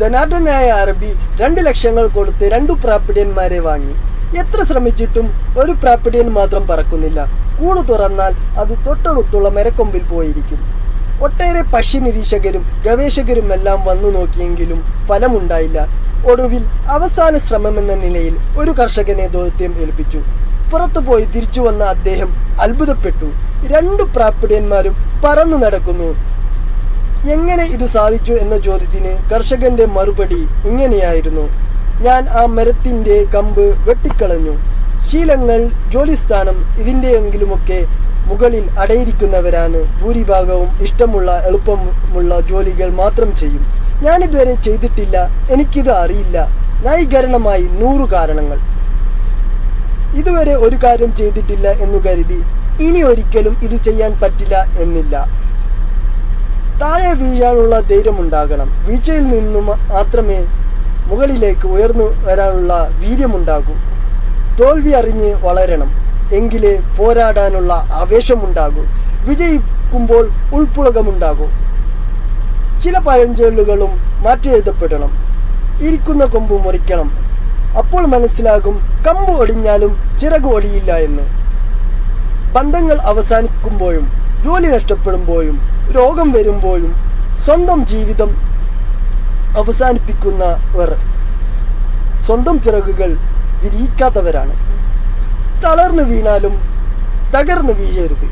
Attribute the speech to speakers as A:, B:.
A: ധനാഢ്യനായ അറബി 2 ലക്ഷങ്ങൾ കൊടുത്ത് 2 പ്രാപ്പിടിയന്മാരെ വാങ്ങി. എത്ര ശ്രമിച്ചിട്ടും ഒരു പ്രാപ്പിടിയൻ മാത്രം പറക്കുന്നില്ല. കൂട് തുറന്നാൽ അത് തൊട്ടടുത്തുള്ള മരക്കൊമ്പിൽ പോയിരിക്കും. ഒട്ടേറെ പക്ഷി നിരീക്ഷകരും ഗവേഷകരുമെല്ലാം വന്നു നോക്കിയെങ്കിലും ഫലമുണ്ടായില്ല. ഒടുവിൽ അവസാന ശ്രമമെന്ന നിലയിൽ ഒരു കർഷകനെ ദൗത്യം ഏൽപ്പിച്ചു. പുറത്തുപോയി തിരിച്ചു വന്ന അദ്ദേഹം അത്ഭുതപ്പെട്ടു. 2 പ്രാപ്പിടിയന്മാരും പറന്നു നടക്കുന്നു. എങ്ങനെ ഇത് സാധിച്ചു എന്ന ചോദ്യത്തിന് കർഷകന്റെ മറുപടി ഇങ്ങനെയായിരുന്നു: ഞാൻ ആ മരത്തിൻ്റെ കമ്പ് വെട്ടിക്കളഞ്ഞു. ശീലങ്ങൾ, ജോലിസ്ഥാനം ഇതിൻ്റെയെങ്കിലുമൊക്കെ മുകളിൽ അടയിരിക്കുന്നവരാണ് ഭൂരിഭാഗവും. ഇഷ്ടമുള്ള എളുപ്പമുള്ള ജോലികൾ മാത്രം ചെയ്യും. ഞാനിതുവരെ ചെയ്തിട്ടില്ല, എനിക്കിത് അറിയില്ല. ന്യായീകരണമായി 100 കാരണങ്ങൾ. ഇതുവരെ ഒരു കാര്യം ചെയ്തിട്ടില്ല എന്നു കരുതി ഇനി ഒരിക്കലും ഇത് ചെയ്യാൻ പറ്റില്ല എന്നില്ല. താഴെ വീഴാനുള്ള ധൈര്യമുണ്ടാകണം. വീഴ്ചയിൽ നിന്നും മാത്രമേ മുകളിലേക്ക് ഉയർന്നു വരാനുള്ള വീര്യമുണ്ടാകൂ. തോൽവി അറിഞ്ഞ് വളരണം, എങ്കിലേ പോരാടാനുള്ള ആവേശമുണ്ടാകൂ. വിജയിക്കുമ്പോൾ ഉൾപ്പുളകമുണ്ടാകൂ. ചില പഴഞ്ചൊല്ലുകളും മാറ്റിയെഴുതപ്പെടണം. ഇരിക്കുന്ന കൊമ്പ് മുറിക്കണം, അപ്പോൾ മനസ്സിലാകും കമ്പ് ഒടിഞ്ഞാലും ചിറക് ഒടിയില്ല എന്ന്. ബന്ധങ്ങൾ അവസാനിക്കുമ്പോഴും ജോലി നഷ്ടപ്പെടുമ്പോഴും രോഗം വരുമ്പോഴും സ്വന്തം ജീവിതം അവസാനിപ്പിക്കുന്നവർ സ്വന്തം ചിറകുകൾ വിരിയിക്കാത്തവരാണ്. തളർന്നു വീണാലും തകർന്നു വീഴരുത്.